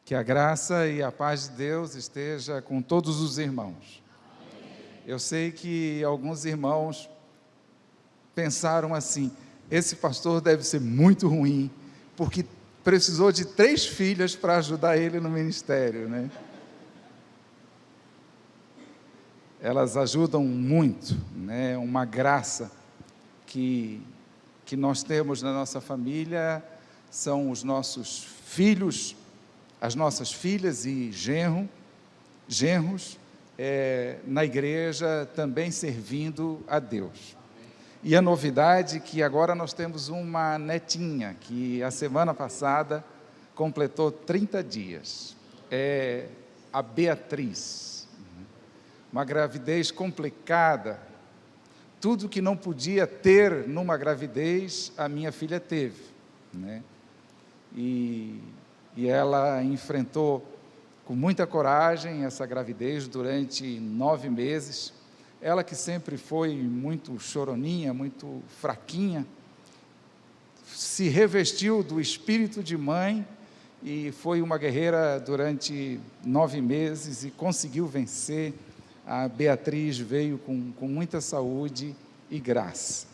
Que a graça e a paz de Deus esteja com todos os irmãos. Eu sei que alguns irmãos pensaram assim: esse pastor deve ser muito ruim, porque precisou de 3 filhas para ajudar ele no ministério, né? Elas ajudam muito, né? Uma graça que nós temos na nossa família são os nossos filhos, as nossas filhas e genros, na igreja também servindo a Deus. E a novidade é que agora nós temos uma netinha, que a semana passada completou 30 dias, é a Beatriz, uma gravidez complicada, tudo que não podia ter numa gravidez, a minha filha teve, né? E ela enfrentou com muita coragem essa gravidez durante 9 meses, ela que sempre foi muito choroninha, muito fraquinha, se revestiu do espírito de mãe e foi uma guerreira durante 9 meses e conseguiu vencer. A Beatriz veio com muita saúde e graça.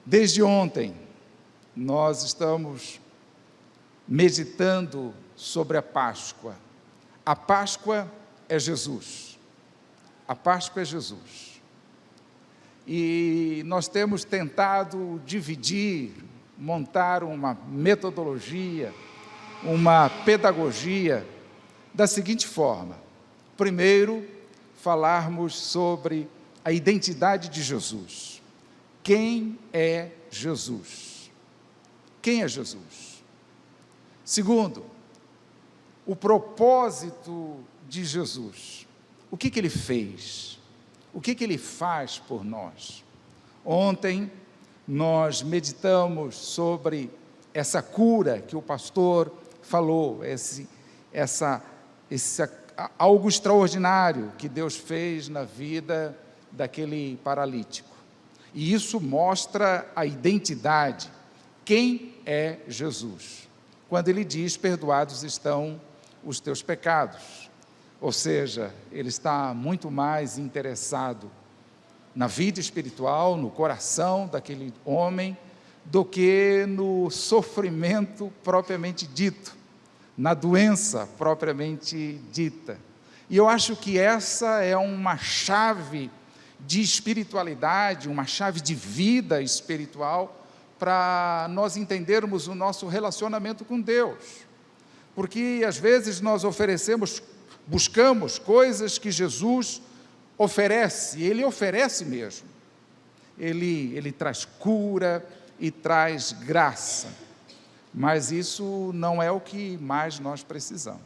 Desde ontem, nós estamos meditando sobre a Páscoa. A Páscoa é Jesus. A Páscoa é Jesus. E nós temos tentado dividir, montar uma metodologia, uma pedagogia da seguinte forma: primeiro, falarmos sobre a identidade de Jesus. Quem é Jesus? Quem é Jesus? Segundo, o propósito de Jesus. O que ele fez? O que ele faz por nós? Ontem, nós meditamos sobre essa cura que o pastor falou, algo extraordinário que Deus fez na vida daquele paralítico. E isso mostra a identidade. Quem é Jesus? Quando ele diz: perdoados estão os teus pecados. Ou seja, ele está muito mais interessado na vida espiritual, no coração daquele homem, do que no sofrimento propriamente dito, na doença propriamente dita. E eu acho que essa é uma chave de espiritualidade, uma chave de vida espiritual, para nós entendermos o nosso relacionamento com Deus. Porque às vezes nós buscamos coisas que Jesus oferece, e Ele oferece mesmo. Ele traz cura e traz graça, mas isso não é o que mais nós precisamos.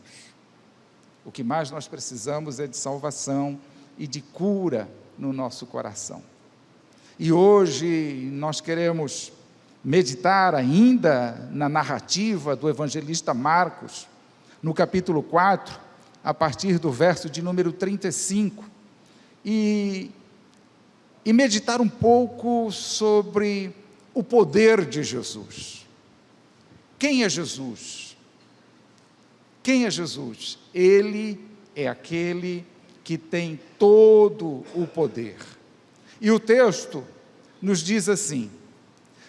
O que mais nós precisamos é de salvação e de cura no nosso coração. E hoje nós queremos meditar ainda na narrativa do evangelista Marcos, no capítulo 4, a partir do verso de número 35, e meditar um pouco sobre o poder de Jesus. Quem é Jesus? Quem é Jesus? Ele é aquele que tem todo o poder. E o texto nos diz assim: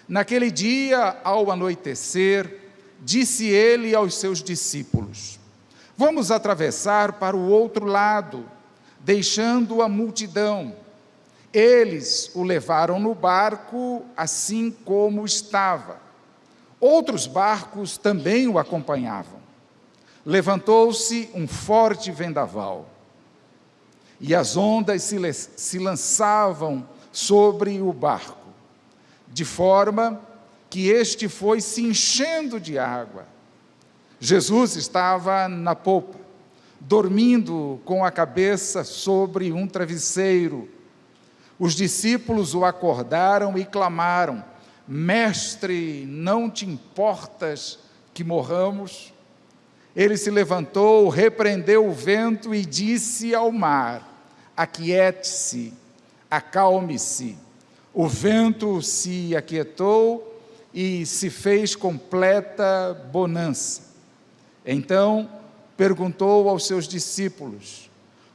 naquele dia, ao anoitecer, disse ele aos seus discípulos: vamos atravessar para o outro lado, deixando a multidão. Eles o levaram no barco, assim como estava. Outros barcos também o acompanhavam. Levantou-se um forte vendaval, e as ondas se lançavam sobre o barco, de forma que este foi se enchendo de água. Jesus estava na popa, dormindo com a cabeça sobre um travesseiro. Os discípulos o acordaram e clamaram: Mestre, não te importas que morramos? Ele se levantou, repreendeu o vento e disse ao mar: aquiete-se, acalme-se. O vento se aquietou e se fez completa bonança. Então perguntou aos seus discípulos: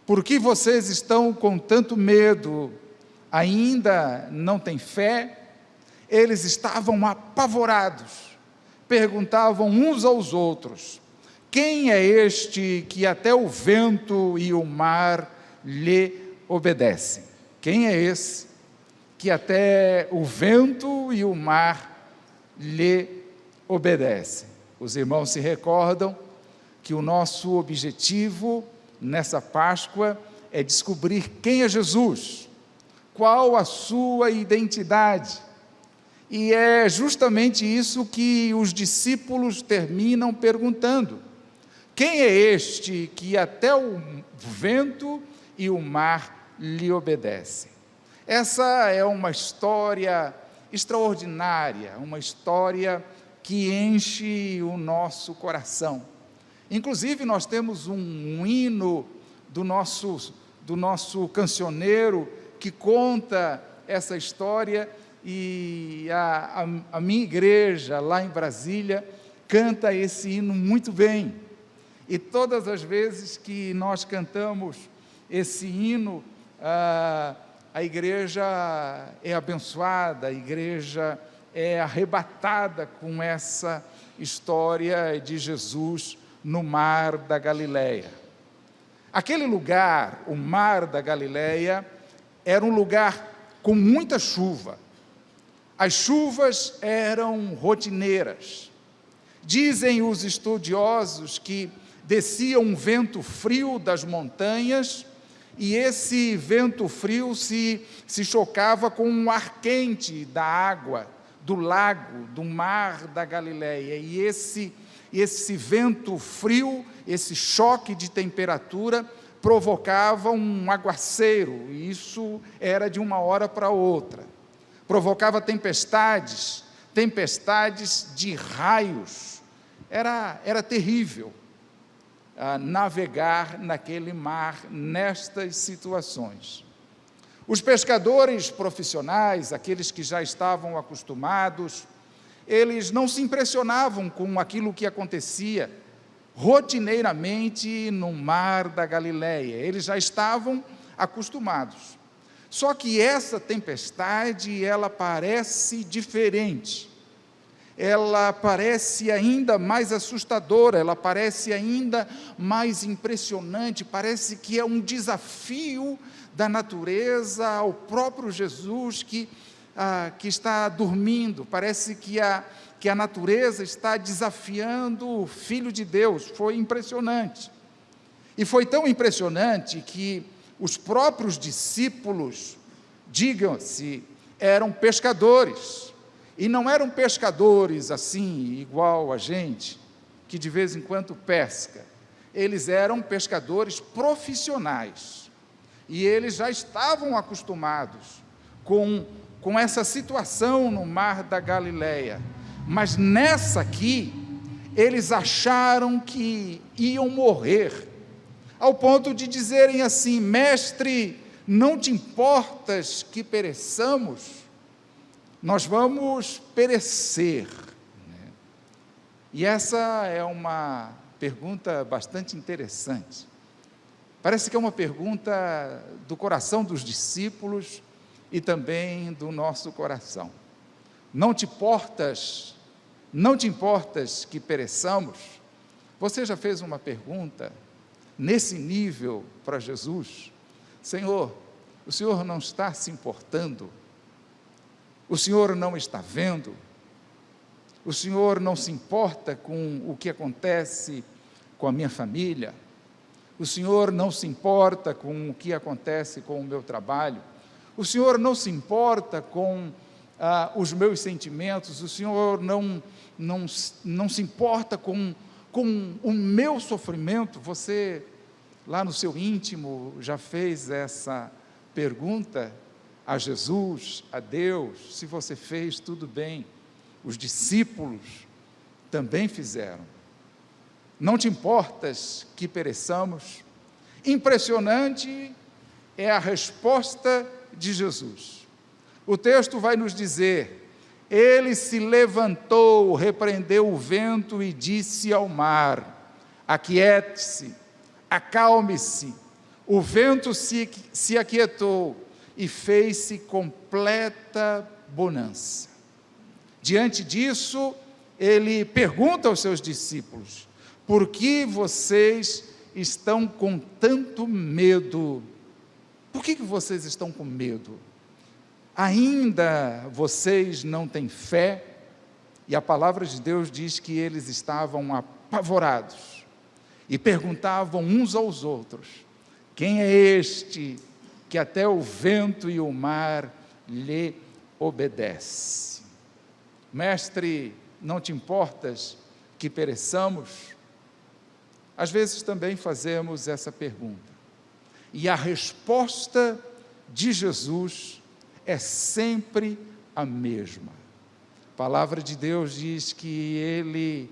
por que vocês estão com tanto medo? Ainda não têm fé? Eles estavam apavorados, perguntavam uns aos outros: quem é este que até o vento e o mar lhe obedecem? Quem é esse que até o vento e o mar lhe obedecem? Os irmãos se recordam que o nosso objetivo nessa Páscoa é descobrir quem é Jesus, qual a sua identidade. E é justamente isso que os discípulos terminam perguntando: quem é este que até o vento e o mar lhe obedecem? Essa é uma história extraordinária, uma história que enche o nosso coração. Inclusive, nós temos um hino do nosso cancioneiro que conta essa história, e a minha igreja, lá em Brasília, canta esse hino muito bem. E todas as vezes que nós cantamos esse hino, a igreja é abençoada, a igreja é arrebatada com essa história de Jesus no mar da Galileia. Aquele lugar, o mar da Galileia, era um lugar com muita chuva. As chuvas eram rotineiras. Dizem os estudiosos que descia um vento frio das montanhas, e esse vento frio se chocava com um ar quente da água, do lago, do mar da Galileia, e esse vento frio, esse choque de temperatura, provocava um aguaceiro, e isso era de uma hora para outra. Provocava tempestades de raios. Era terrível navegar naquele mar, nestas situações. Os pescadores profissionais, aqueles que já estavam acostumados, eles não se impressionavam com aquilo que acontecia rotineiramente no mar da Galileia. Eles já estavam acostumados. Só que essa tempestade, ela parece diferente. Ela parece ainda mais assustadora, ela parece ainda mais impressionante, parece que é um desafio da natureza ao próprio Jesus que está dormindo. Parece que a natureza está desafiando o Filho de Deus. Foi impressionante. E foi tão impressionante que os próprios discípulos, digam-se, eram pescadores. E não eram pescadores assim, igual a gente, que de vez em quando pesca. Eles eram pescadores profissionais. E eles já estavam acostumados com essa situação no mar da Galileia. Mas nessa aqui, eles acharam que iam morrer, ao ponto de dizerem assim: mestre, não te importas que pereçamos? Nós vamos perecer. E essa é uma pergunta bastante interessante. Parece que é uma pergunta do coração dos discípulos e também do nosso coração. Não te importas que pereçamos? Você já fez uma pergunta nesse nível para Jesus? Senhor, o Senhor não está se importando? O Senhor não está vendo? O Senhor não se importa com o que acontece com a minha família? O Senhor não se importa com o que acontece com o meu trabalho? O Senhor não se importa com os meus sentimentos? O Senhor não se importa com o meu sofrimento? Você, lá no seu íntimo, já fez essa pergunta a Jesus, a Deus? Se você fez, tudo bem. Os discípulos também fizeram. Não te importas que pereçamos? Impressionante é a resposta de Jesus. O texto vai nos dizer: ele se levantou, repreendeu o vento e disse ao mar: Aquiete-se, acalme-se. O vento se aquietou e fez-se completa bonança. Diante disso, ele pergunta aos seus discípulos: por que vocês estão com tanto medo? Por que vocês estão com medo? Ainda vocês não têm fé? E a palavra de Deus diz que eles estavam apavorados e perguntavam uns aos outros: quem é este que até o vento e o mar lhe obedece? Mestre, não te importas que pereçamos? Às vezes também fazemos essa pergunta, e a resposta de Jesus é sempre a mesma. A palavra de Deus diz que ele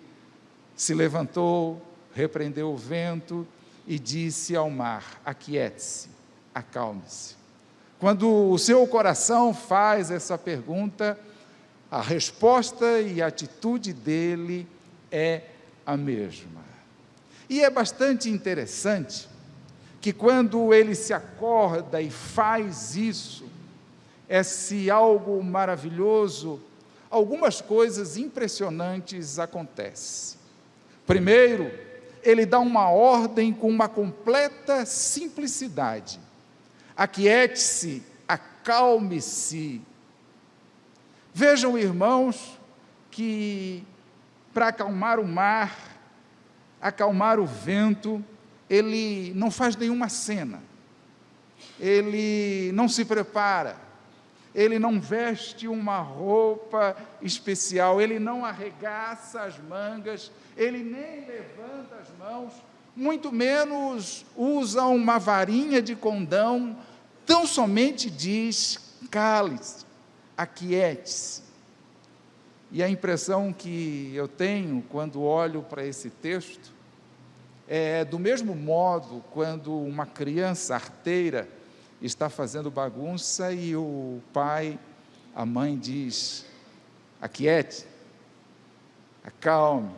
se levantou, repreendeu o vento e disse ao mar: aquiete-se, acalme-se. Quando o seu coração faz essa pergunta, a resposta e a atitude dele é a mesma. E é bastante interessante que quando ele se acorda e faz isso, esse algo maravilhoso, algumas coisas impressionantes acontecem. Primeiro, ele dá uma ordem com uma completa simplicidade: aquiete-se, acalme-se. Vejam, irmãos, que para acalmar o mar, acalmar o vento, ele não faz nenhuma cena, ele não se prepara, ele não veste uma roupa especial, ele não arregaça as mangas, ele nem levanta as mãos, muito menos usa uma varinha de condão, tão somente diz: cale-se, aquiete-se. E a impressão que eu tenho quando olho para esse texto é do mesmo modo quando uma criança arteira está fazendo bagunça e o pai, a mãe diz: aquiete, acalme,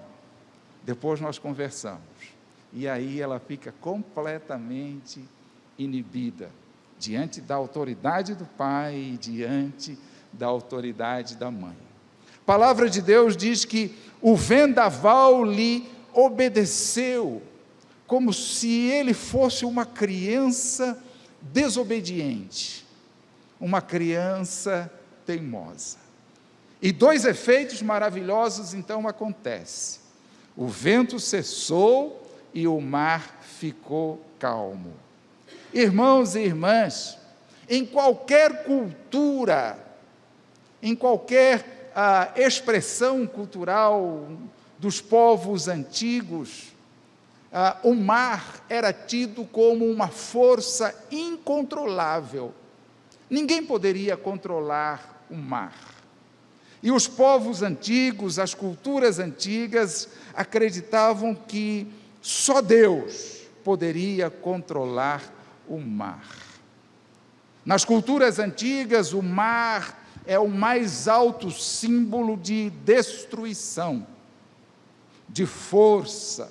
depois nós conversamos. E aí ela fica completamente inibida diante da autoridade do pai e diante da autoridade da mãe. A palavra de Deus diz que o vendaval lhe obedeceu, como se ele fosse uma criança desobediente, uma criança teimosa. E dois efeitos maravilhosos então acontecem: o vento cessou e o mar ficou calmo. Irmãos e irmãs, em qualquer cultura, em qualquer expressão cultural dos povos antigos, o mar era tido como uma força incontrolável. Ninguém poderia controlar o mar. E os povos antigos, as culturas antigas, acreditavam que só Deus poderia controlar o mar. Nas culturas antigas, o mar é o mais alto símbolo de destruição, de força,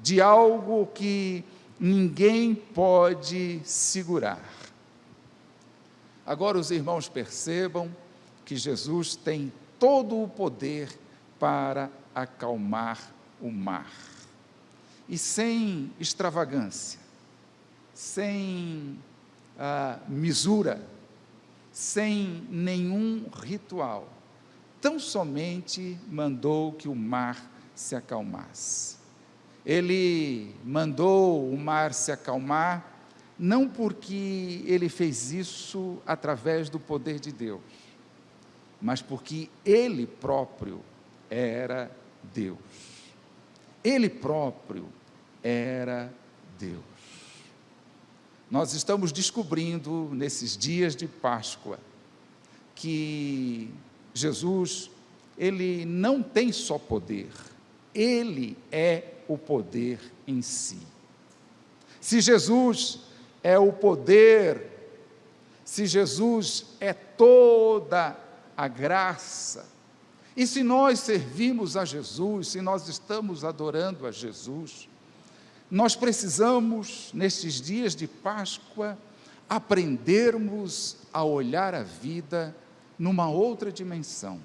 de algo que ninguém pode segurar. Agora os irmãos percebam que Jesus tem todo o poder para acalmar o mar. E sem extravagância, sem misura, sem nenhum ritual, tão somente mandou que o mar se acalmasse. Ele mandou o mar se acalmar, não porque ele fez isso através do poder de Deus, mas porque ele próprio era Deus. Ele próprio era Deus. Nós estamos descobrindo nesses dias de Páscoa que Jesus, ele não tem só poder, ele é o poder em si. Se Jesus é o poder, se Jesus é toda a graça, E se nós servimos a Jesus, se nós estamos adorando a Jesus, nós precisamos, nestes dias de Páscoa, aprendermos a olhar a vida numa outra dimensão,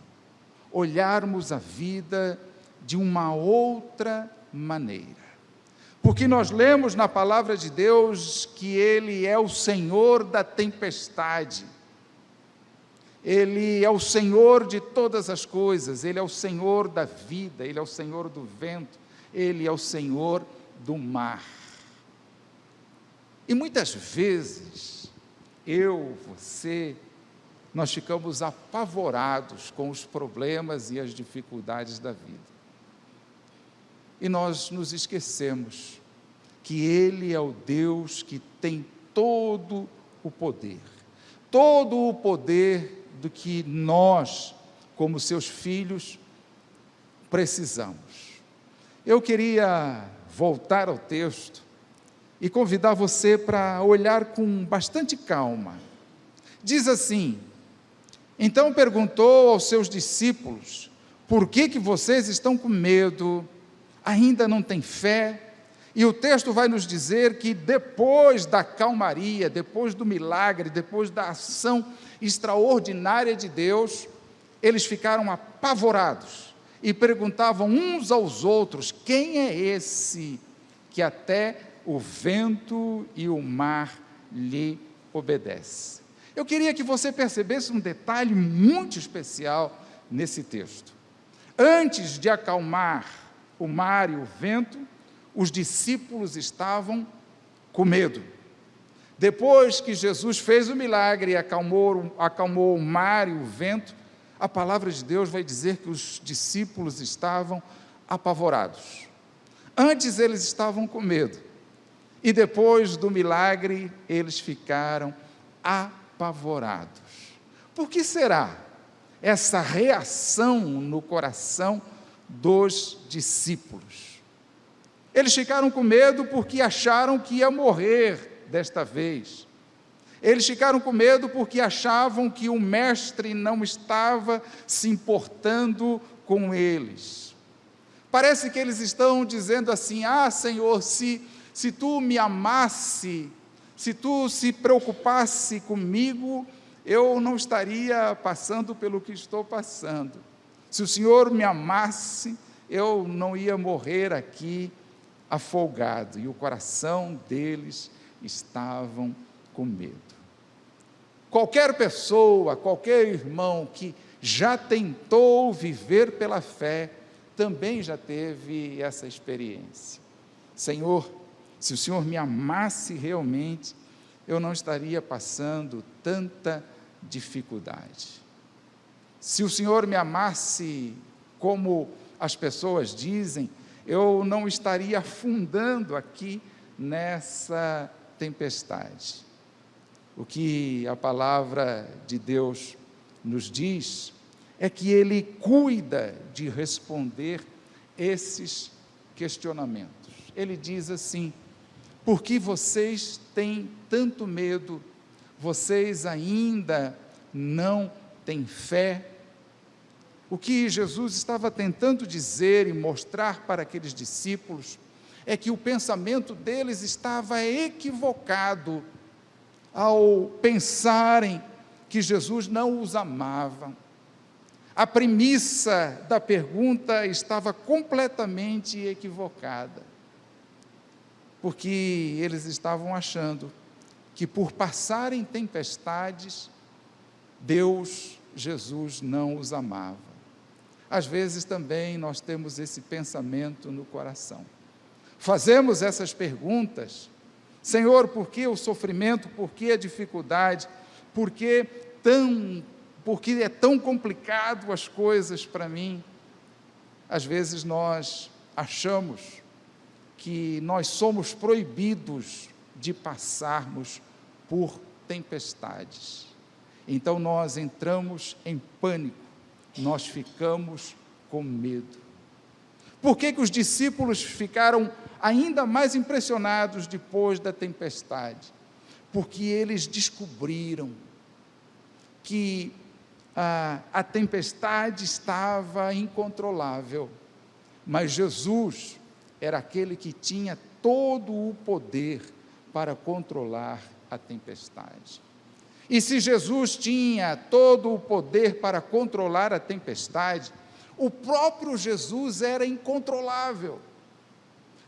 olharmos a vida de uma outra maneira. Porque nós lemos na palavra de Deus que Ele é o Senhor da tempestade, Ele é o Senhor de todas as coisas, Ele é o Senhor da vida, Ele é o Senhor do vento, Ele é o Senhor do mar. E muitas vezes, você, nós ficamos apavorados com os problemas e as dificuldades da vida. E nós nos esquecemos que Ele é o Deus que tem todo o poder do que nós, como seus filhos, precisamos. Eu queria voltar ao texto e convidar você para olhar com bastante calma. Diz assim: então perguntou aos seus discípulos, por que vocês estão com medo? Ainda não têm fé? E o texto vai nos dizer que depois da calmaria, depois do milagre, depois da ação extraordinária de Deus, eles ficaram apavorados e perguntavam uns aos outros: quem é esse que até o vento e o mar lhe obedecem? Eu queria que você percebesse um detalhe muito especial nesse texto. Antes de acalmar o mar e o vento, os discípulos estavam com medo. Depois que Jesus fez o milagre e acalmou o mar e o vento, a palavra de Deus vai dizer que os discípulos estavam apavorados. Antes eles estavam com medo, e depois do milagre eles ficaram apavorados. Por que será essa reação no coração dos discípulos? Eles ficaram com medo porque acharam que ia morrer desta vez. Eles ficaram com medo porque achavam que o mestre não estava se importando com eles. Parece que eles estão dizendo assim: Senhor, se tu me amasse, se tu se preocupasse comigo, eu não estaria passando pelo que estou passando. Se o Senhor me amasse, eu não ia morrer aqui afogado. E o coração deles estavam com medo. Qualquer pessoa, qualquer irmão que já tentou viver pela fé, também já teve essa experiência. Senhor, se o Senhor me amasse realmente, eu não estaria passando tanta dificuldade. Se o Senhor me amasse, como as pessoas dizem, eu não estaria afundando aqui nessa tempestade. O que a palavra de Deus nos diz é que Ele cuida de responder esses questionamentos. Ele diz assim: por que vocês têm tanto medo? Vocês ainda não têm fé? O que Jesus estava tentando dizer e mostrar para aqueles discípulos é que o pensamento deles estava equivocado ao pensarem que Jesus não os amava. A premissa da pergunta estava completamente equivocada, porque eles estavam achando que por passarem tempestades, Jesus não os amava. Às vezes também nós temos esse pensamento no coração. Fazemos essas perguntas: Senhor, por que o sofrimento? Por que a dificuldade? Por que é tão complicado as coisas para mim? Às vezes nós achamos que nós somos proibidos de passarmos por tempestades. Então nós entramos em pânico, nós ficamos com medo. Por que os discípulos ficaram ainda mais impressionados depois da tempestade? Porque eles descobriram que a tempestade estava incontrolável, mas Jesus era aquele que tinha todo o poder para controlar a tempestade. E se Jesus tinha todo o poder para controlar a tempestade, o próprio Jesus era incontrolável.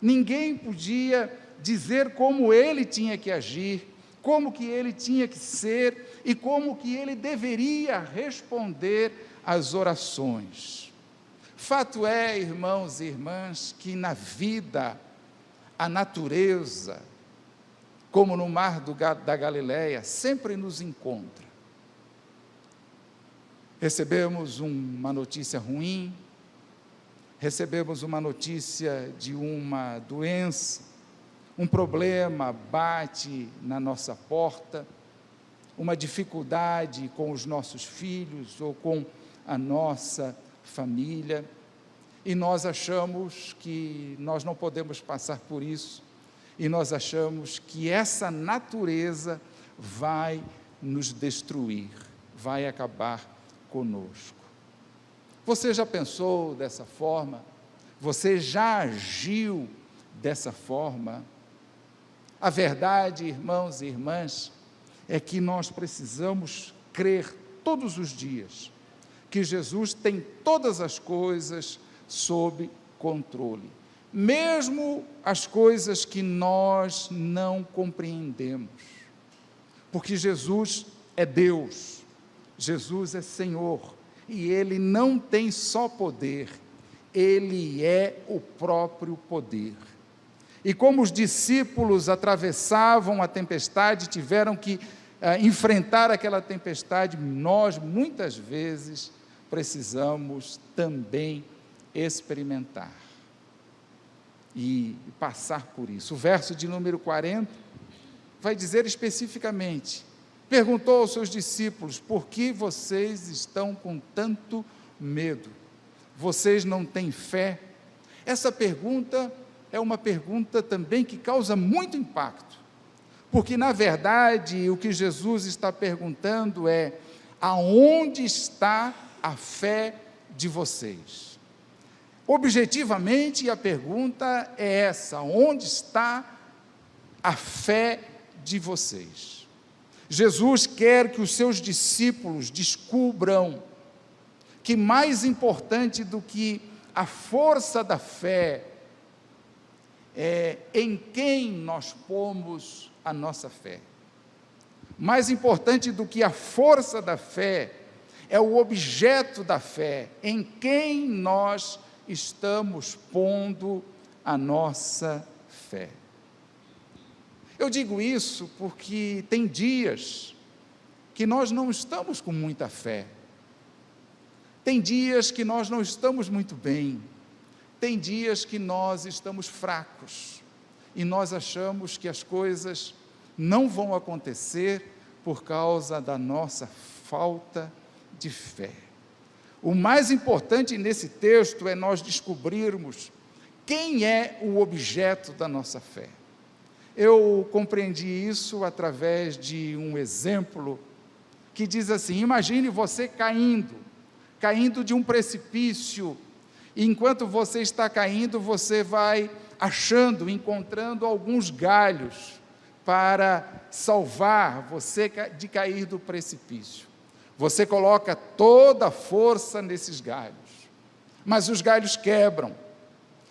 Ninguém podia dizer como ele tinha que agir, como que ele tinha que ser e como que ele deveria responder às orações. Fato é, irmãos e irmãs, que na vida, a natureza, como no mar da Galileia, sempre nos encontra. Recebemos uma notícia ruim, recebemos uma notícia de uma doença, um problema bate na nossa porta, uma dificuldade com os nossos filhos ou com a nossa família, e nós achamos que nós não podemos passar por isso, e nós achamos que essa natureza vai nos destruir, vai acabar conosco. Você já pensou dessa forma? Você já agiu dessa forma? A verdade, irmãos e irmãs, é que nós precisamos crer todos os dias que Jesus tem todas as coisas sob controle, mesmo as coisas que nós não compreendemos, porque Jesus é Deus, Jesus é Senhor, e Ele não tem só poder, Ele é o próprio poder. E como os discípulos atravessavam a tempestade, tiveram que enfrentar aquela tempestade, nós muitas vezes precisamos também experimentar e passar por isso. O verso de número 40 vai dizer especificamente: perguntou aos seus discípulos, por que vocês estão com tanto medo? Vocês não têm fé? Essa pergunta é uma pergunta também que causa muito impacto, porque na verdade o que Jesus está perguntando é: aonde está a fé de vocês? Objetivamente a pergunta é essa: onde está a fé de vocês? Jesus quer que os seus discípulos descubram que mais importante do que a força da fé é em quem nós pomos a nossa fé. Mais importante do que a força da fé é o objeto da fé, em quem nós estamos pondo a nossa fé. Eu digo isso porque tem dias que nós não estamos com muita fé, tem dias que nós não estamos muito bem, tem dias que nós estamos fracos, e nós achamos que as coisas não vão acontecer por causa da nossa falta de fé. O mais importante nesse texto é nós descobrirmos quem é o objeto da nossa fé. Eu compreendi isso através de um exemplo que diz assim: imagine você caindo de um precipício, e enquanto você está caindo, você vai encontrando alguns galhos para salvar você de cair do precipício. Você coloca toda a força nesses galhos, mas os galhos quebram,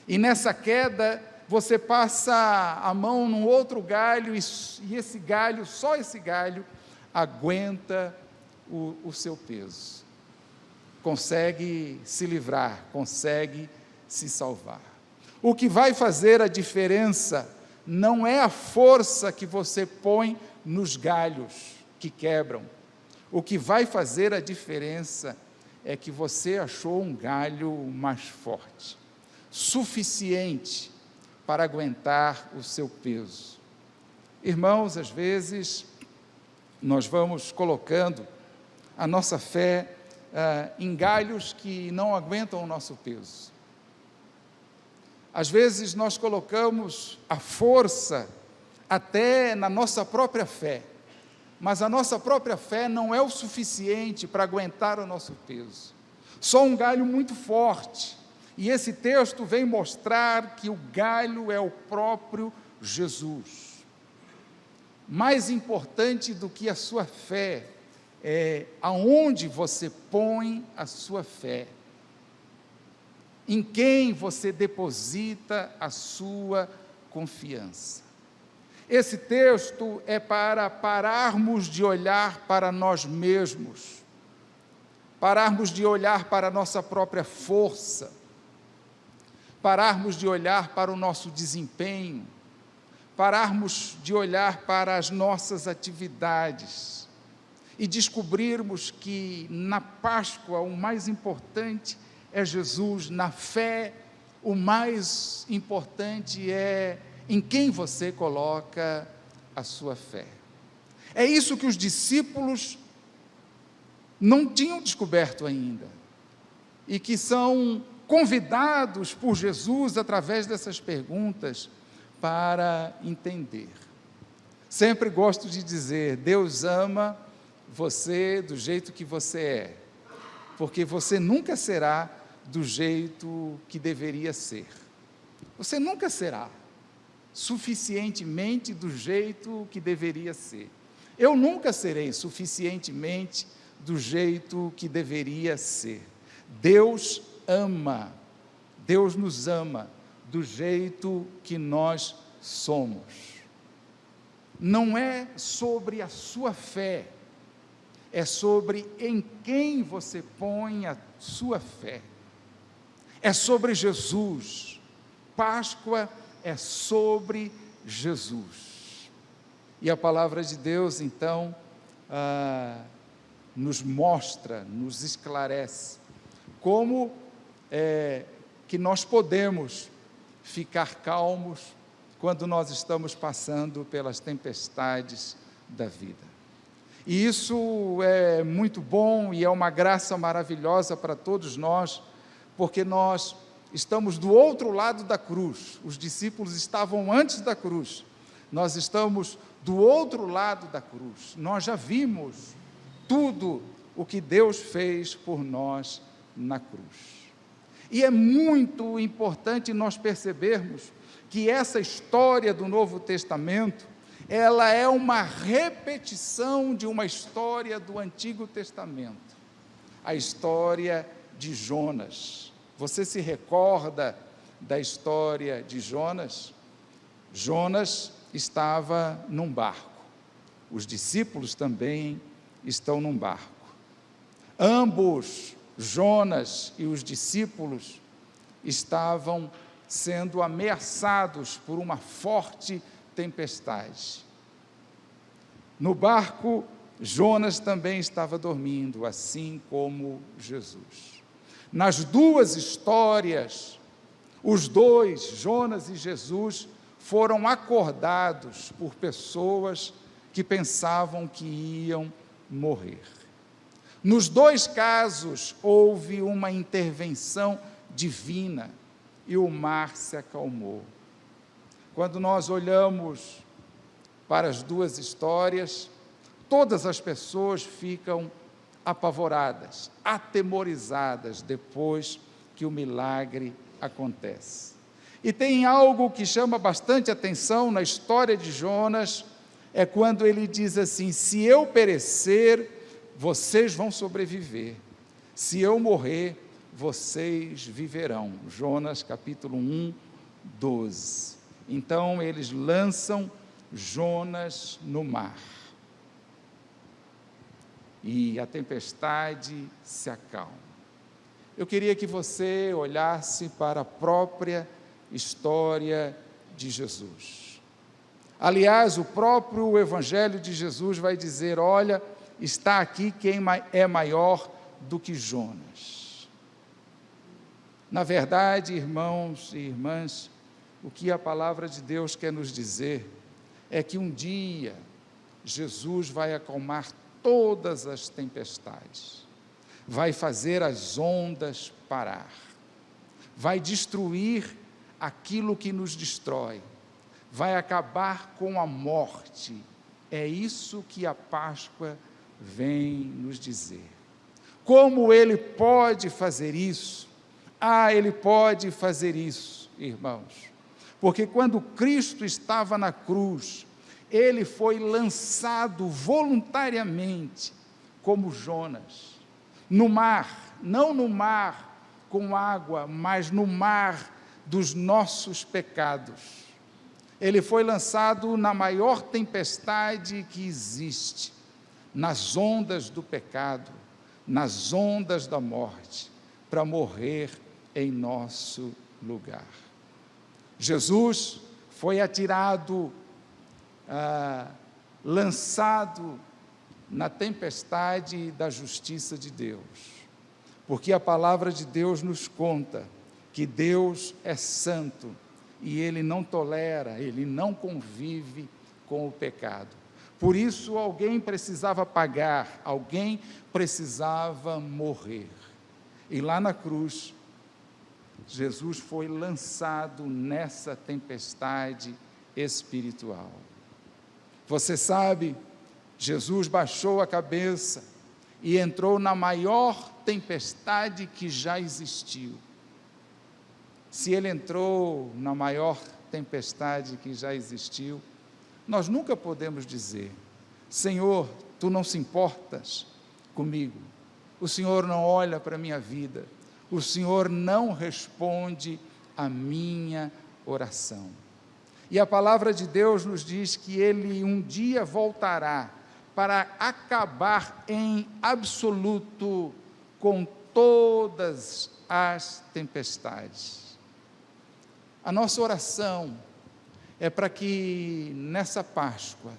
e nessa queda você passa a mão num outro galho, e esse galho, só esse galho, aguenta o seu peso, consegue se livrar, consegue se salvar. O que vai fazer a diferença não é a força que você põe nos galhos que quebram. O que vai fazer a diferença é que você achou um galho mais forte, suficiente para aguentar o seu peso. Irmãos, às vezes nós vamos colocando a nossa fé em galhos que não aguentam o nosso peso. Às vezes nós colocamos a força até na nossa própria fé, mas a nossa própria fé não é o suficiente para aguentar o nosso peso. Só um galho muito forte. E esse texto vem mostrar que o galho é o próprio Jesus. Mais importante do que a sua fé é aonde você põe a sua fé. Em quem você deposita a sua confiança. Esse texto é para pararmos de olhar para nós mesmos, pararmos de olhar para a nossa própria força, pararmos de olhar para o nosso desempenho, pararmos de olhar para as nossas atividades e descobrirmos que na Páscoa o mais importante é Jesus, na fé o mais importante é em quem você coloca a sua fé. É isso que os discípulos não tinham descoberto ainda, e que são convidados por Jesus, através dessas perguntas, para entender. Sempre gosto de dizer, Deus ama você do jeito que você é, porque você nunca será do jeito que deveria ser. Você nunca será suficientemente do jeito que deveria ser. Eu nunca serei suficientemente do jeito que deveria ser. Deus ama, Deus nos ama do jeito que nós somos. Não é sobre a sua fé, é sobre em quem você põe a sua fé. É sobre Jesus. Páscoa é sobre Jesus. E a palavra de Deus, então, nos mostra, nos esclarece, como que nós podemos ficar calmos quando nós estamos passando pelas tempestades da vida. E isso é muito bom e é uma graça maravilhosa para todos nós, porque nós estamos do outro lado da cruz. Os discípulos estavam antes da cruz, nós estamos do outro lado da cruz. Nós já vimos tudo o que Deus fez por nós na cruz. E é muito importante nós percebermos que essa história do Novo Testamento, ela é uma repetição de uma história do Antigo Testamento, a história de Jonas. Você se recorda da história de Jonas? Jonas estava num barco, os discípulos também estão num barco. Ambos, Jonas e os discípulos, estavam sendo ameaçados por uma forte tempestade. No barco, Jonas também estava dormindo, assim como Jesus. Nas duas histórias, os dois, Jonas e Jesus, foram acordados por pessoas que pensavam que iam morrer. Nos dois casos, houve uma intervenção divina e o mar se acalmou. Quando nós olhamos para as duas histórias, todas as pessoas ficam apavoradas, atemorizadas depois que o milagre acontece. E tem algo que chama bastante atenção na história de Jonas, é quando ele diz assim: se eu perecer, vocês vão sobreviver, se eu morrer, vocês viverão. Jonas capítulo 1, 12. Então eles lançam Jonas no mar, e a tempestade se acalma. Eu queria que você olhasse para a própria história de Jesus. Aliás, o próprio Evangelho de Jesus vai dizer: olha, está aqui quem é maior do que Jonas. Na verdade, irmãos e irmãs, o que a palavra de Deus quer nos dizer é que um dia Jesus vai acalmar todas as tempestades, vai fazer as ondas parar, vai destruir aquilo que nos destrói, vai acabar com a morte É isso que a Páscoa vem nos dizer. Como ele pode fazer isso? Ele pode fazer isso, irmãos, porque quando Cristo estava na cruz, ele foi lançado voluntariamente, como Jonas, no mar, não no mar com água, mas no mar dos nossos pecados. Ele foi lançado na maior tempestade que existe, nas ondas do pecado, nas ondas da morte, para morrer em nosso lugar. Jesus foi atirado, lançado na tempestade da justiça de Deus, porque a palavra de Deus nos conta que Deus é santo e Ele não tolera, Ele não convive com o pecado. Por isso alguém precisava pagar, alguém precisava morrer. E lá na cruz, Jesus foi lançado nessa tempestade espiritual. Você sabe, Jesus baixou a cabeça e entrou na maior tempestade que já existiu. Se ele entrou na maior tempestade que já existiu, nós nunca podemos dizer: Senhor, tu não se importas comigo, o Senhor não olha para a minha vida, o Senhor não responde a minha oração. E a palavra de Deus nos diz que Ele um dia voltará para acabar em absoluto com todas as tempestades. A nossa oração é para que nessa Páscoa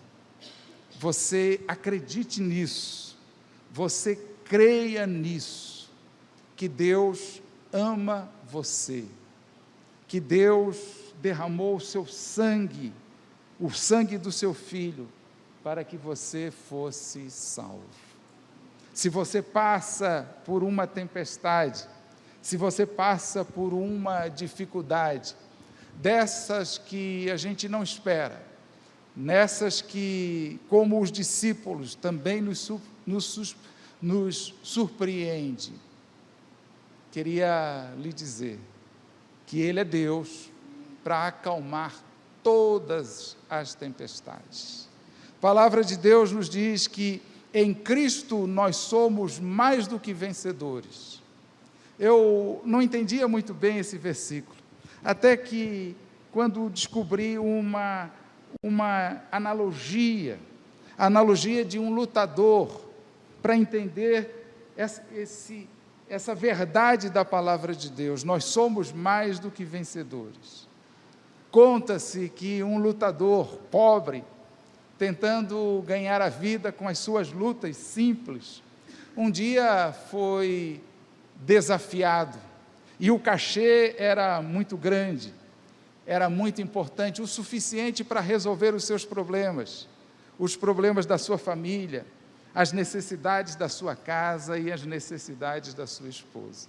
você acredite nisso, você creia nisso, que Deus ama você, que Deus derramou o seu sangue, o sangue do seu Filho, para que você fosse salvo. Se você passa por uma tempestade, se você passa por uma dificuldade, dessas que a gente não espera, nessas que, como os discípulos, também nos surpreende, queria lhe dizer que Ele é Deus para acalmar todas as tempestades. A palavra de Deus nos diz que em Cristo nós somos mais do que vencedores. Eu não entendia muito bem esse versículo, até que quando descobri uma analogia de um lutador, para entender essa verdade da palavra de Deus. Nós somos mais do que vencedores. Conta-se que um lutador pobre, tentando ganhar a vida com as suas lutas simples, um dia foi desafiado, e o cachê era muito grande, era muito importante, o suficiente para resolver os seus problemas, os problemas da sua família, as necessidades da sua casa e as necessidades da sua esposa.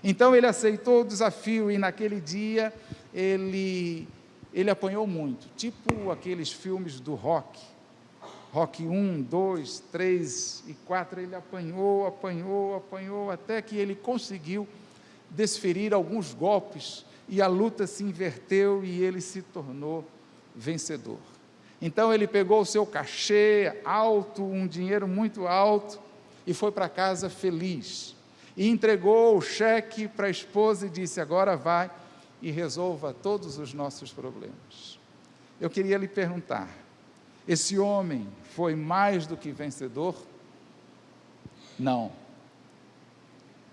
Então ele aceitou o desafio e naquele dia ele apanhou muito, tipo aqueles filmes do Rock 1, 2, 3 e 4, ele apanhou, até que ele conseguiu desferir alguns golpes e a luta se inverteu e ele se tornou vencedor. Então ele pegou o seu cachê alto, um dinheiro muito alto, e foi para casa feliz. E entregou o cheque para a esposa e disse: agora vai e resolva todos os nossos problemas. Eu queria lhe perguntar, esse homem foi mais do que vencedor? Não.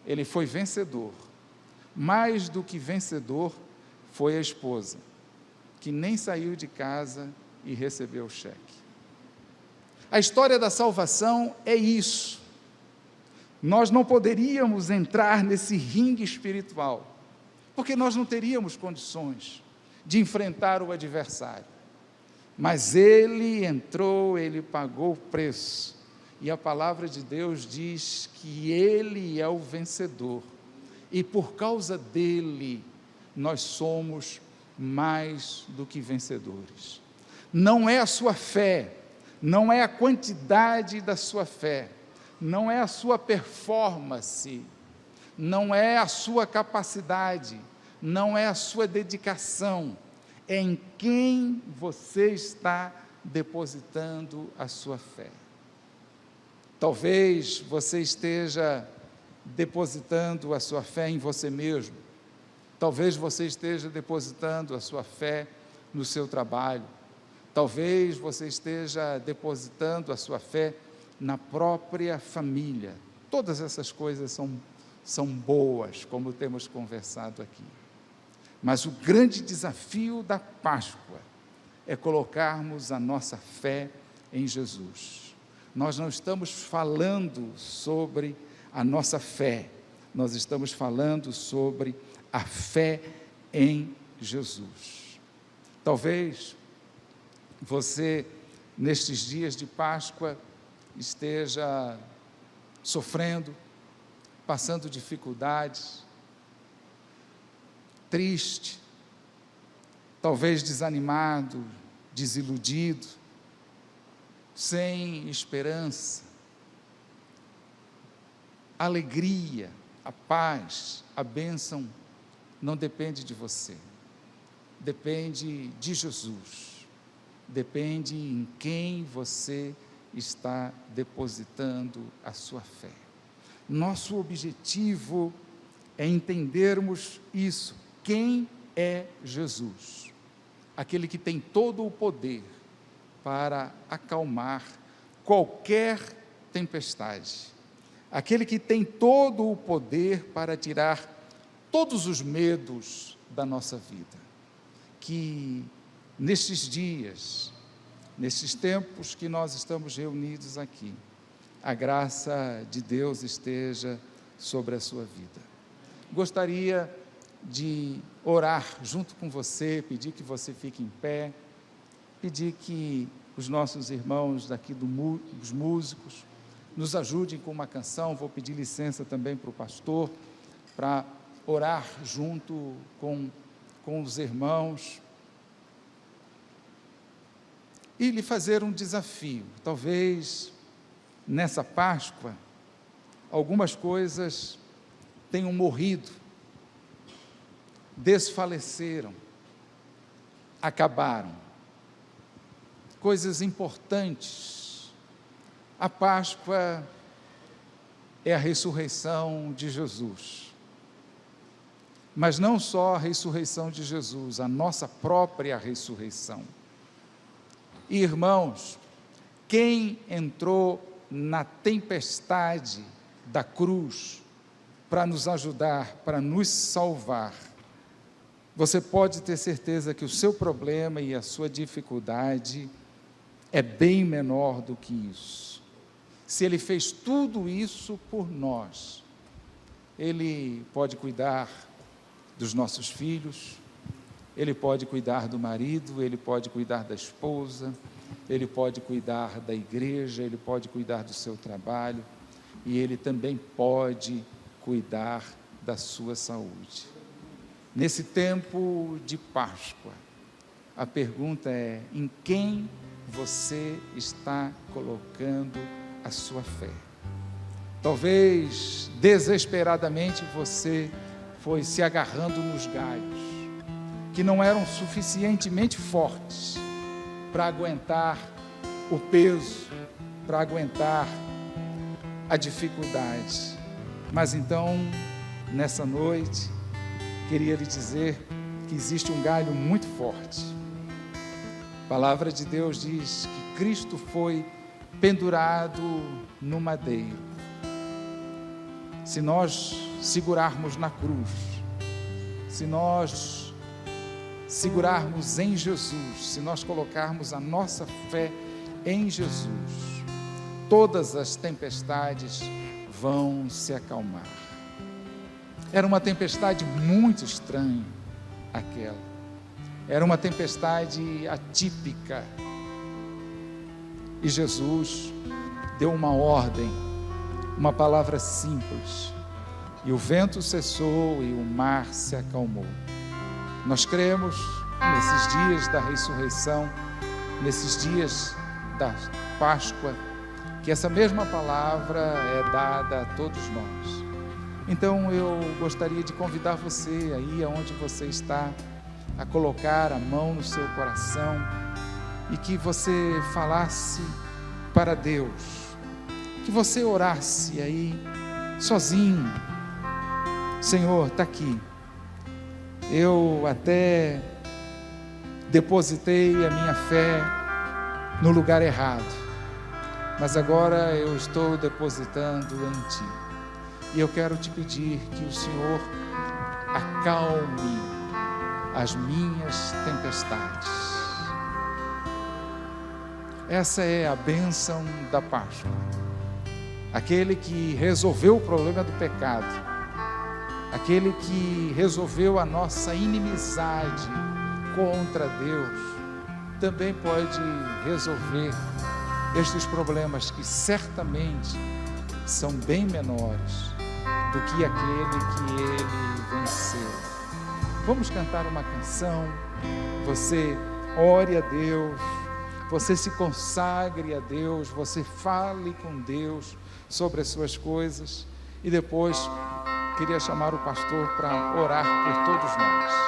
Ele foi vencedor. Mais do que vencedor foi a esposa, que nem saiu de casa e recebeu o cheque. A história da salvação é isso. Nós não poderíamos entrar nesse ringue espiritual, porque nós não teríamos condições de enfrentar o adversário. Mas ele entrou, ele pagou o preço, e a palavra de Deus diz que ele é o vencedor, e por causa dele, nós somos mais do que vencedores. Não é a sua fé, não é a quantidade da sua fé, não é a sua performance, não é a sua capacidade, não é a sua dedicação, é em quem você está depositando a sua fé. Talvez você esteja depositando a sua fé em você mesmo, talvez você esteja depositando a sua fé no seu trabalho, talvez você esteja depositando a sua fé na própria família. Todas essas coisas são boas, como temos conversado aqui. Mas o grande desafio da Páscoa é colocarmos a nossa fé em Jesus. Nós não estamos falando sobre a nossa fé, nós estamos falando sobre a fé em Jesus. Talvez você, nestes dias de Páscoa, esteja sofrendo, passando dificuldades, triste, talvez desanimado, desiludido, sem esperança. A alegria, a paz, a bênção não depende de você, depende de Jesus, depende em quem você está depositando a sua fé. Nosso objetivo é entendermos isso. Quem é Jesus? Aquele que tem todo o poder para acalmar qualquer tempestade, aquele que tem todo o poder para tirar todos os medos da nossa vida. Que nestes dias, nesses tempos que nós estamos reunidos aqui, a graça de Deus esteja sobre a sua vida. Gostaria de orar junto com você, pedir que você fique em pé, pedir que os nossos irmãos daqui dos músicos nos ajudem com uma canção. Vou pedir licença também para o pastor, para orar junto com os irmãos e lhe fazer um desafio. Talvez nessa Páscoa algumas coisas tenham morrido, desfaleceram, acabaram. Coisas importantes. A Páscoa é a ressurreição de Jesus. Mas não só a ressurreição de Jesus, a nossa própria ressurreição. E, irmãos, quem entrou na tempestade da cruz para nos ajudar, para nos salvar, você pode ter certeza que o seu problema e a sua dificuldade é bem menor do que isso. Se Ele fez tudo isso por nós, Ele pode cuidar dos nossos filhos, Ele pode cuidar do marido, Ele pode cuidar da esposa, Ele pode cuidar da igreja, Ele pode cuidar do seu trabalho, e Ele também pode cuidar da sua saúde. Nesse tempo de Páscoa, a pergunta é: em quem você está colocando a sua fé? Talvez desesperadamente você foi se agarrando nos galhos que não eram suficientemente fortes para aguentar o peso, para aguentar a dificuldade. Mas então, nessa noite, queria lhe dizer que existe um galho muito forte. A palavra de Deus diz que Cristo foi pendurado no madeiro. Se nós segurarmos na cruz, se nós segurarmos em Jesus, se nós colocarmos a nossa fé em Jesus, todas as tempestades vão se acalmar. Era uma tempestade muito estranha, aquela. Era uma tempestade atípica. E Jesus deu uma ordem, uma palavra simples, e o vento cessou e o mar se acalmou. Nós cremos nesses dias da ressurreição, nesses dias Páscoa, que essa mesma palavra é dada a todos nós. Então eu gostaria de convidar você aí aonde você está, a colocar a mão no seu coração e que você falasse para Deus, que você orasse aí sozinho. Senhor, está aqui, eu até depositei a minha fé no lugar errado, mas agora eu estou depositando em Ti, e eu quero te pedir que o Senhor acalme as minhas tempestades. Essa é a bênção da Páscoa. Aquele que resolveu o problema do pecado, aquele que resolveu a nossa inimizade contra Deus, também pode resolver estes problemas que certamente são bem menores do que aquele que Ele venceu. Vamos cantar uma canção, você ore a Deus, você se consagre a Deus, você fale com Deus sobre as suas coisas, e depois queria chamar o pastor para orar por todos nós.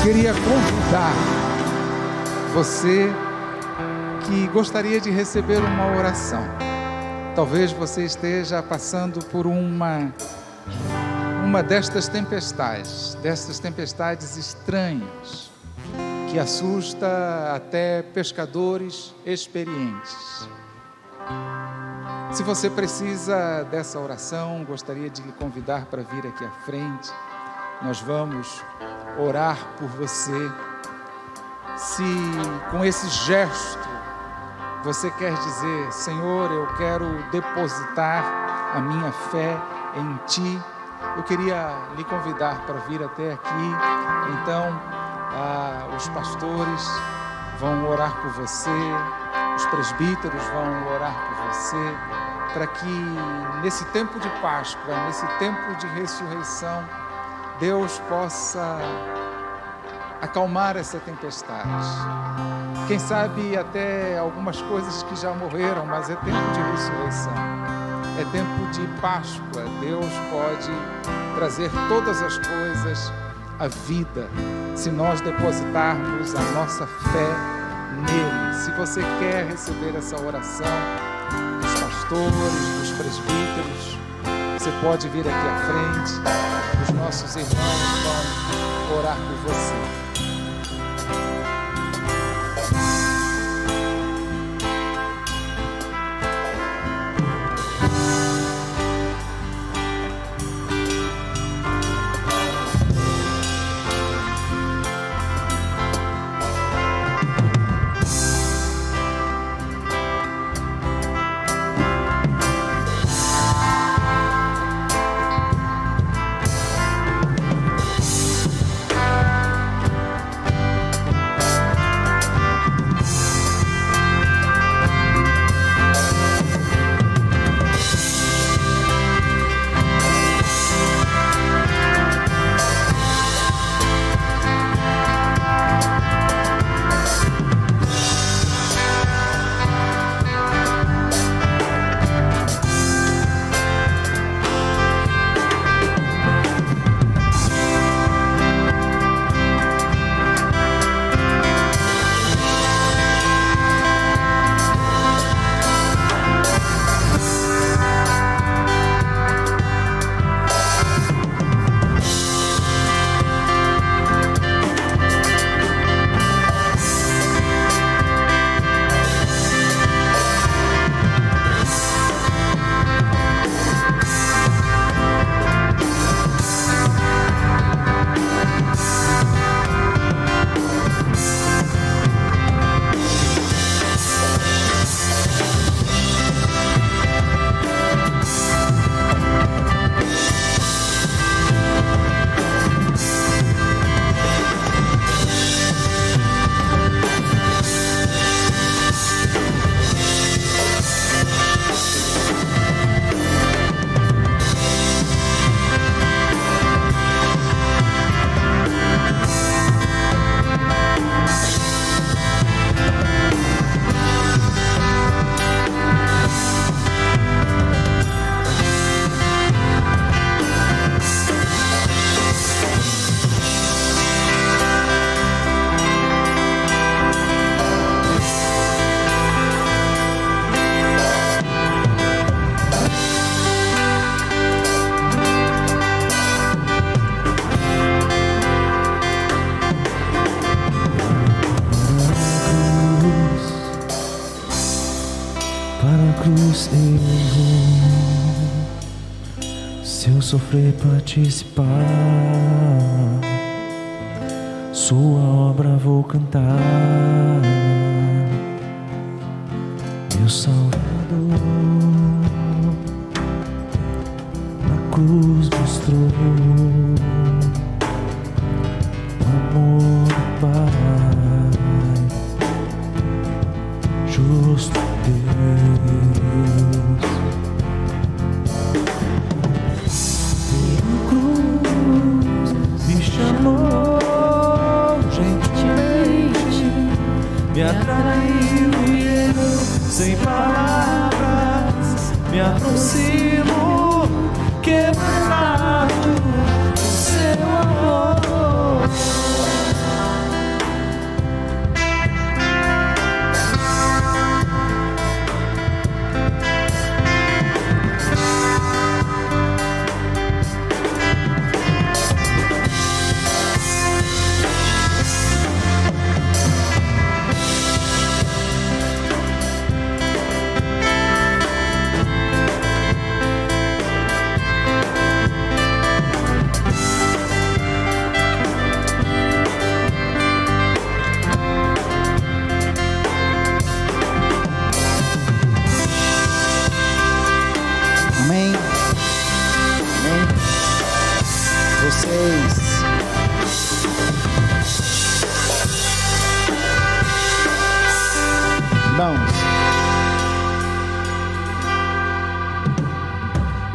Queria convidar você que gostaria de receber uma oração, Talvez você esteja passando por uma destas tempestades estranhas, que assusta até pescadores experientes. Se você precisa dessa oração, gostaria de lhe convidar para vir aqui à frente. Nós vamos orar por você. Se com esse gesto você quer dizer: Senhor, eu quero depositar a minha fé em Ti, eu queria lhe convidar para vir até aqui. Então, os pastores vão orar por você, os presbíteros vão orar por você, para que nesse tempo de Páscoa, nesse tempo de ressurreição, Deus possa acalmar essa tempestade. Quem sabe até algumas coisas que já morreram, mas é tempo de ressurreição, é tempo de Páscoa. Deus pode trazer todas as coisas à vida, se nós depositarmos a nossa fé nele. Se você quer receber essa oração dos pastores, dos presbíteros, você pode vir aqui à frente. Os nossos irmãos vão orar por você. Se eu sofrer participar, sua obra vou cantar. Meu Salvador na cruz mostrou o amor do Pai, justo Deus. Me chamou gentilmente, me atraiu e eu, sem palavras, me aproximo, quebrado do seu amor.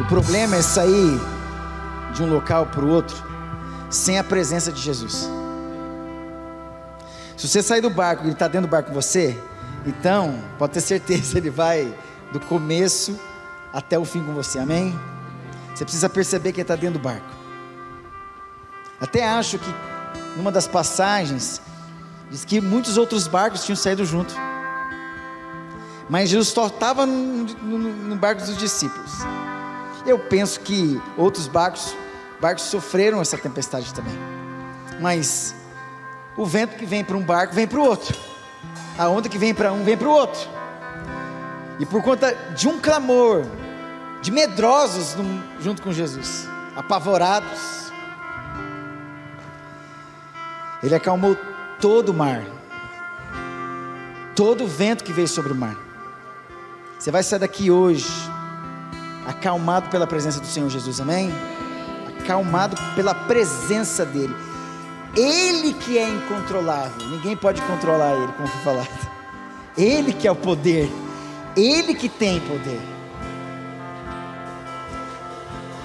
O problema é sair de um local para o outro sem a presença de Jesus. Se você sair do barco e ele está dentro do barco com você, então pode ter certeza, ele vai do começo até o fim com você, amém? Você precisa perceber que ele está dentro do barco. Até acho que numa das passagens diz que muitos outros barcos tinham saído junto, mas Jesus só estava no barco dos discípulos. Eu penso que outros barcos sofreram essa tempestade também, mas o vento que vem para um barco vem para o outro, a onda que vem para um vem para o outro, e por conta de um clamor de medrosos junto com Jesus, apavorados, ele acalmou todo o mar, todo o vento que veio sobre o mar. Você vai sair daqui hoje acalmado pela presença do Senhor Jesus, amém? Acalmado pela presença dele. Ele que é incontrolável, ninguém pode controlar ele, como foi falado. Ele que é o poder, ele que tem poder.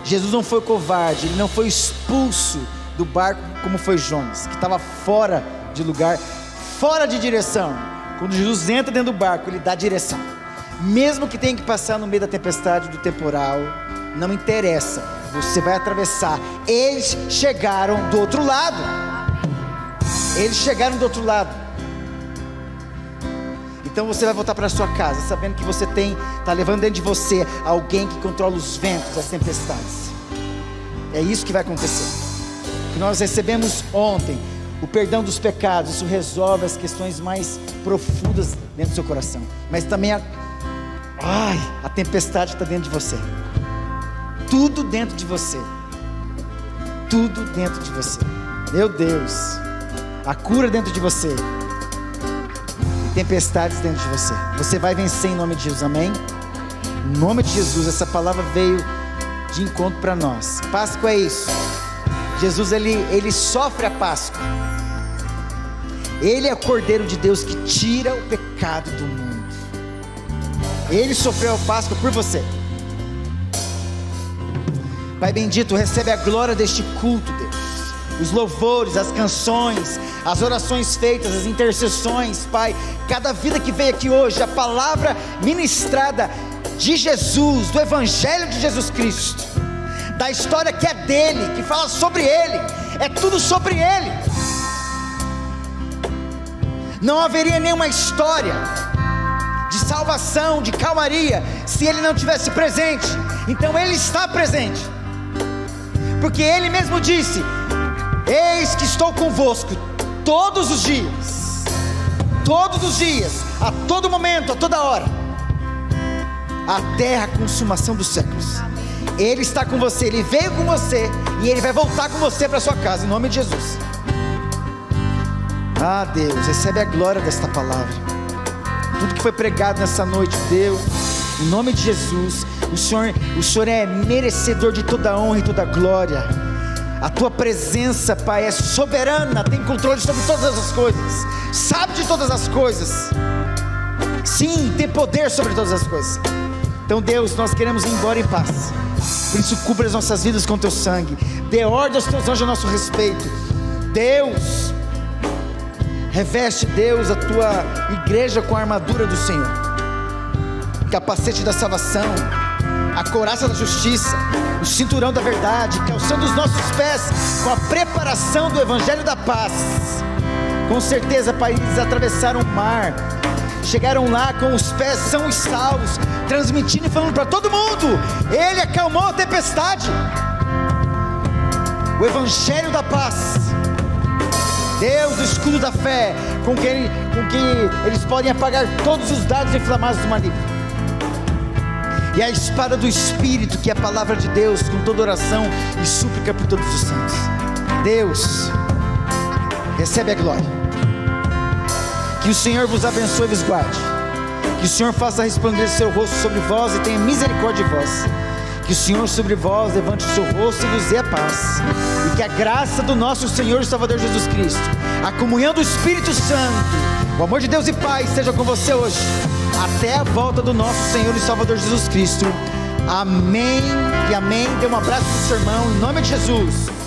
Jesus não foi covarde, ele não foi expulso do barco como foi Jonas, que estava fora de lugar, fora de direção. Quando Jesus entra dentro do barco, ele dá direção, mesmo que tenha que passar no meio da tempestade, do temporal, não interessa, você vai atravessar. Eles chegaram do outro lado, então você vai voltar para sua casa, sabendo que você está levando dentro de você alguém que controla os ventos, as tempestades. É isso que vai acontecer. Que nós recebemos ontem o perdão dos pecados, isso resolve as questões mais profundas dentro do seu coração, mas também a tempestade está dentro de você, tudo dentro de você, meu Deus, a cura dentro de você, e tempestades dentro de você, você vai vencer em nome de Jesus, amém? Em nome de Jesus, essa palavra veio de encontro para nós. Páscoa é isso. Jesus ele sofre a Páscoa. Ele é o Cordeiro de Deus que tira o pecado do mundo. Ele sofreu a Páscoa por você. Pai bendito, recebe a glória deste culto, Deus. Os louvores, as canções, as orações feitas, as intercessões, Pai. Cada vida que veio aqui hoje, a palavra ministrada de Jesus, do Evangelho de Jesus Cristo, da história que é dele, que fala sobre ele, é tudo sobre ele. Não haveria nenhuma história de salvação, de calmaria, se ele não tivesse presente. Então ele está presente, porque ele mesmo disse: eis que estou convosco todos os dias, a todo momento, a toda hora, até a consumação dos séculos. Ele está com você, ele veio com você, e ele vai voltar com você para sua casa, em nome de Jesus. Deus, recebe a glória desta palavra, tudo que foi pregado nessa noite, Deus, em nome de Jesus. O Senhor é merecedor de toda honra e toda glória. A tua presença, Pai, é soberana, tem controle sobre todas as coisas, sabe de todas as coisas, sim, tem poder sobre todas as coisas. Então, Deus, nós queremos ir embora em paz, por isso cubra as nossas vidas com teu sangue, dê ordem aos teus anjos a nosso respeito. Deus, reveste, Deus, a tua igreja com a armadura do Senhor, capacete da salvação, a couraça da justiça, o cinturão da verdade, calçando os nossos pés com a preparação do Evangelho da paz. Com certeza, Pai, eles atravessaram o mar, chegaram lá com os pés sãos e salvos, transmitindo e falando para todo mundo: ele acalmou a tempestade. O Evangelho da paz, Deus, o escudo da fé, com que eles podem apagar todos os dardos inflamados do maligno, e a espada do Espírito, que é a palavra de Deus, com toda oração e súplica por todos os santos. Deus, recebe a glória. Que o Senhor vos abençoe e vos guarde. Que o Senhor faça resplandecer seu rosto sobre vós e tenha misericórdia de vós. Que o Senhor sobre vós levante o seu rosto e vos dê a paz. E que a graça do nosso Senhor e Salvador Jesus Cristo, a comunhão do Espírito Santo, o amor de Deus e Pai seja com você hoje, até a volta do nosso Senhor e Salvador Jesus Cristo. Amém e amém. Dê um abraço pro seu irmão, em nome de Jesus.